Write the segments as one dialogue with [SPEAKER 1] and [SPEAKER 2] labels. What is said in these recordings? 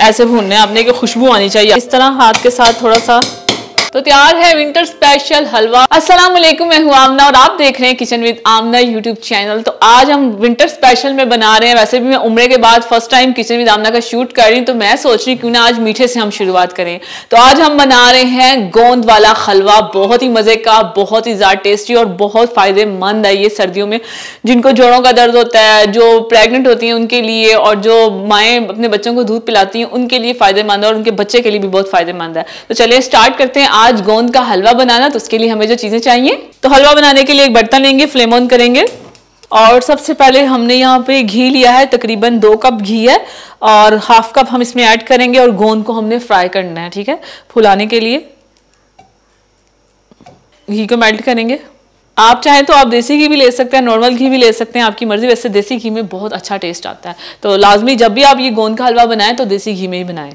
[SPEAKER 1] ऐसे भूनने हैं आपने कि खुशबू आनी चाहिए। इस तरह हाथ के साथ थोड़ा सा। तो तैयार है विंटर स्पेशल हलवा। अस्सलाम वालेकुम, मैं हूं आमना और आप देख रहे हैं kitchen with Amna YouTube channel. तो आज हम विंटर स्पेशल में बना रहे हैं। वैसे भी मैं उम्रे के बाद फर्स्ट टाइम किचन विद आमना का शूट कर रही हूं, तो मैं सोच रही क्यों ना आज मीठे से हम शुरुआत करें। तो आज हम बना रहे हैं गोंद वाला हलवा, बहुत ही मजे का, बहुत ही ज्यादा टेस्टी और बहुत फायदेमंद है ये सर्दियों में। जिनको जोड़ों का दर्द होता है, जो प्रेग्नेंट होती हैं उनके लिए, और जो माएँ अपने बच्चों को दूध पिलाती हैं उनके लिए फायदेमंद है, और उनके बच्चे के लिए भी बहुत फायदेमंद है। तो चलिए स्टार्ट करते हैं आज गोंद का हलवा बनाना। तो उसके लिए हमें जो चीजें चाहिए, तो हलवा बनाने के लिए एक बर्तन लेंगे, फ्लेम ऑन करेंगे और सबसे पहले हमने यहाँ पे घी लिया है, तकरीबन 2 कप घी है और हाफ कप हम इसमें ऐड करेंगे और गोंद को हमने फ्राई करना है, ठीक है, फुलाने के लिए घी को मेल्ट करेंगे। आप चाहें तो आप देसी घी भी ले सकते हैं, नॉर्मल घी भी ले सकते हैं, आपकी मर्जी। वैसे देसी घी में बहुत अच्छा टेस्ट आता है, तो लाजमी जब भी आप ये गोंद का हलवा बनाएं तो देसी घी में ही बनाएं।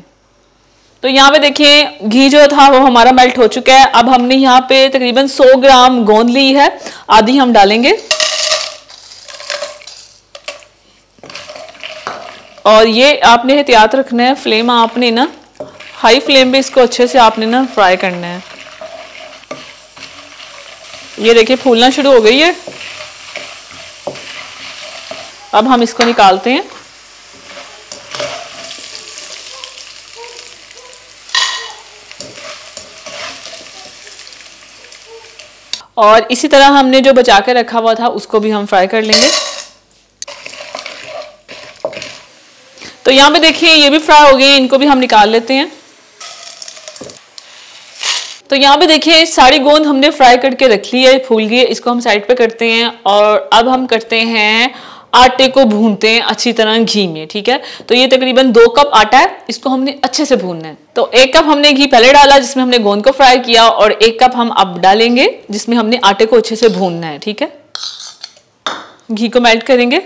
[SPEAKER 1] तो यहाँ पे देखिए घी जो था वो हमारा मेल्ट हो चुका है। अब हमने यहाँ पे तकरीबन 100 ग्राम गोंद ली है, आधी हम डालेंगे और ये आपने एहतियात रखना है, फ्लेम आपने ना हाई फ्लेम पे इसको अच्छे से आपने ना फ्राई करना है। ये देखिए फूलना शुरू हो गई है। अब हम इसको निकालते हैं। और इसी तरह हमने जो बचा के रखा हुआ था उसको भी हम फ्राई कर लेंगे। तो यहाँ पे देखिए ये भी फ्राई हो गए, इनको भी हम निकाल लेते हैं। तो यहाँ पे देखिए सारी गोंद हमने फ्राई करके रख ली है, फूल गई है, इसको हम साइड पे करते हैं। और अब हम करते हैं आटे को भूनते हैं अच्छी तरह घी में, ठीक है। तो ये तकरीबन 2 कप आटा है, इसको हमने अच्छे से भूनना है। तो 1 कप हमने घी पहले डाला जिसमें हमने गोंद को फ्राई किया, और 1 कप हम अब डालेंगे जिसमें हमने आटे को अच्छे से भूनना है, ठीक है। घी को मेल्ट करेंगे।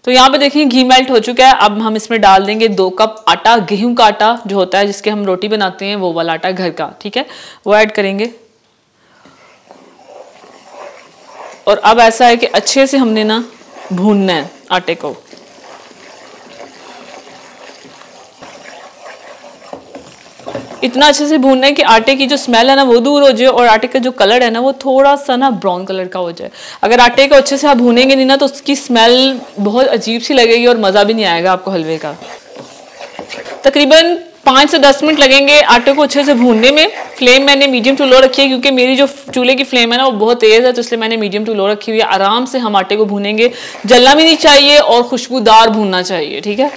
[SPEAKER 1] तो यहाँ पे देखिए घी मेल्ट हो चुका है। अब हम इसमें डाल देंगे 2 कप आटा, गेहूं का आटा जो होता है जिसके हम रोटी बनाते हैं, वो वाला आटा घर का, ठीक है, वो ऐड करेंगे। और अब ऐसा है कि अच्छे से हमने ना भूनना है आटे को। इतना अच्छे से भूनना है कि आटे की जो स्मेल है ना वो दूर हो जाए और आटे का जो कलर है ना वो थोड़ा सा ना ब्राउन कलर का हो जाए। अगर आटे को अच्छे से आप भूनेंगे नहीं ना तो उसकी स्मेल बहुत अजीब सी लगेगी और मज़ा भी नहीं आएगा आपको हलवे का। तकरीबन 5 से 10 मिनट लगेंगे आटे को अच्छे से भूनने में। फ्लेम मैंने मीडियम टू लो रखी है क्योंकि मेरी जो चूल्हे की फ्लेम है ना वो बहुत तेज़ है, तो इसलिए मैंने मीडियम टू लो रखी हुई है। आराम से हम आटे को भूनेंगे, जलना भी नहीं चाहिए और खुशबूदार भूनना चाहिए, ठीक है।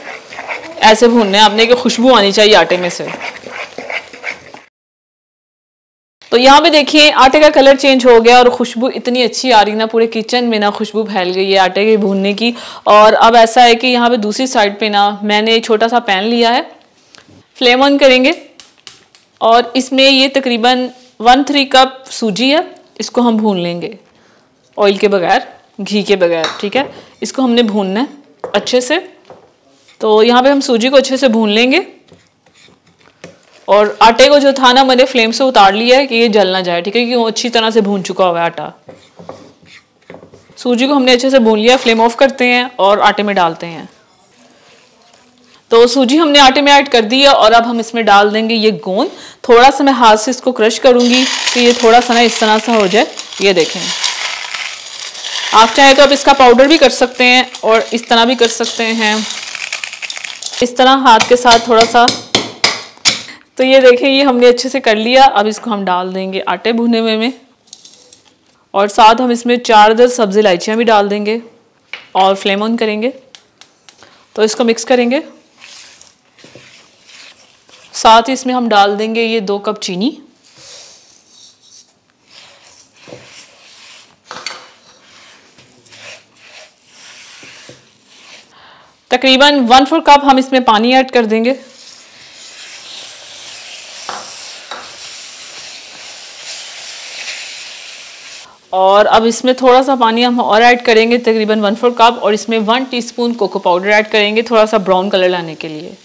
[SPEAKER 1] ऐसे भूनने आपने कि खुशबू आनी चाहिए आटे में से। तो यहाँ पे देखिए आटे का कलर चेंज हो गया और खुशबू इतनी अच्छी आ रही ना, पूरे किचन में ना खुशबू फैल गई है आटे के भूनने की। और अब ऐसा है कि यहाँ पे दूसरी साइड पे ना मैंने एक छोटा सा पैन लिया है, फ्लेम ऑन करेंगे और इसमें ये तकरीबन 1/3 कप सूजी है, इसको हम भून लेंगे ऑयल के बगैर, घी के बगैर, ठीक है। इसको हमने भूनना है अच्छे से। तो यहाँ पे हम सूजी को अच्छे से भून लेंगे और आटे को जो था ना मैंने फ्लेम से उतार लिया है कि ये जल ना जाए, ठीक है, क्योंकि वो अच्छी तरह से भून चुका हुआ है आटा। सूजी को हमने अच्छे से भून लिया, फ्लेम ऑफ करते हैं और आटे में डालते हैं। तो सूजी हमने आटे में ऐड कर दी है और अब हम इसमें डाल देंगे ये गोंद। थोड़ा सा मैं हाथ से इसको क्रश करूंगी कि ये थोड़ा सा ना इस तरह सा हो जाए। ये देखें, आप चाहे तो आप इसका पाउडर भी कर सकते हैं और इस तरह भी कर सकते हैं, इस तरह हाथ के साथ थोड़ा सा। तो ये देखें ये हमने अच्छे से कर लिया। अब इसको हम डाल देंगे आटे भुने हुए में और साथ हम इसमें 4-10 सब्ज़ी इलायचियाँ भी डाल देंगे और फ्लेम ऑन करेंगे। तो इसको मिक्स करेंगे। साथ ही इसमें हम डाल देंगे ये 2 कप चीनी, तकरीबन 1/4 कप हम इसमें पानी ऐड कर देंगे। और अब इसमें थोड़ा सा पानी हम और ऐड करेंगे, तकरीबन 1/4 कप, और इसमें 1 टीस्पून कोको पाउडर ऐड करेंगे थोड़ा सा ब्राउन कलर लाने के लिए।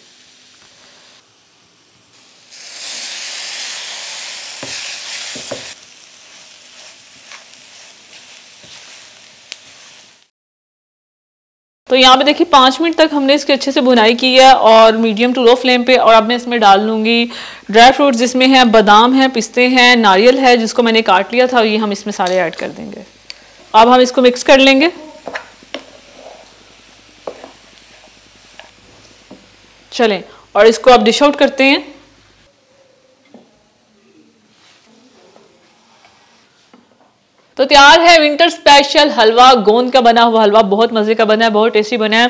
[SPEAKER 1] तो यहाँ पे देखिए 5 मिनट तक हमने इसकी अच्छे से भुनाई की है और मीडियम टू लो फ्लेम पे। और अब मैं इसमें डाल लूँगी ड्राई फ्रूट्स, जिसमें है बादाम है, पिस्ते हैं, नारियल है जिसको मैंने काट लिया था, ये हम इसमें सारे ऐड कर देंगे। अब हम इसको मिक्स कर लेंगे। चलें और इसको अब डिश आउट करते हैं। तो तैयार है विंटर स्पेशल हलवा, गोंद का बना हुआ हलवा। बहुत मजे का बना है, बहुत टेस्टी बना है।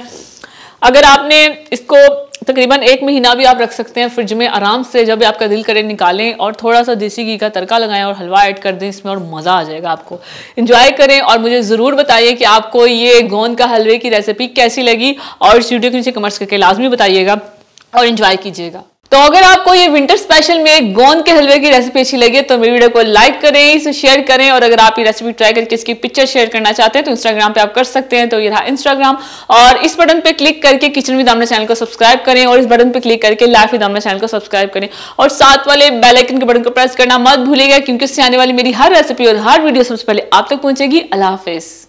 [SPEAKER 1] अगर आपने इसको तकरीबन 1 महीना भी आप रख सकते हैं फ्रिज में आराम से, जब भी आपका दिल करे निकालें और थोड़ा सा देसी घी का तड़का लगाएं और हलवा ऐड कर दें इसमें, और मज़ा आ जाएगा आपको। एंजॉय करें और मुझे ज़रूर बताइए कि आपको ये गोंद का हलवे की रेसिपी कैसी लगी, और इस वीडियो के नीचे कमेंट्स करके लाजमी बताइएगा और एंजॉय कीजिएगा। तो अगर आपको ये विंटर स्पेशल में गोंद के हलवे की रेसिपी अच्छी लगी तो मेरी वीडियो को लाइक करें, इसे शेयर करें, और अगर आप ये रेसिपी ट्राई करके इसकी पिक्चर शेयर करना चाहते हैं तो इंस्टाग्राम पे आप कर सकते हैं। तो ये रहा इंस्टाग्राम, और इस बटन पे क्लिक करके किचन विद आमना चैनल को सब्सक्राइब करें, और इस बटन पे क्लिक करके लाइफ विद आमना चैनल को सब्सक्राइब करें, और साथ वाले बेल आइकन के बटन को प्रेस करना मत भूलिएगा, क्योंकि इससे आने वाली मेरी हर रेसिपी और हर वीडियो सबसे पहले आप तक पहुंचेगी। अल्लाह हाफिज।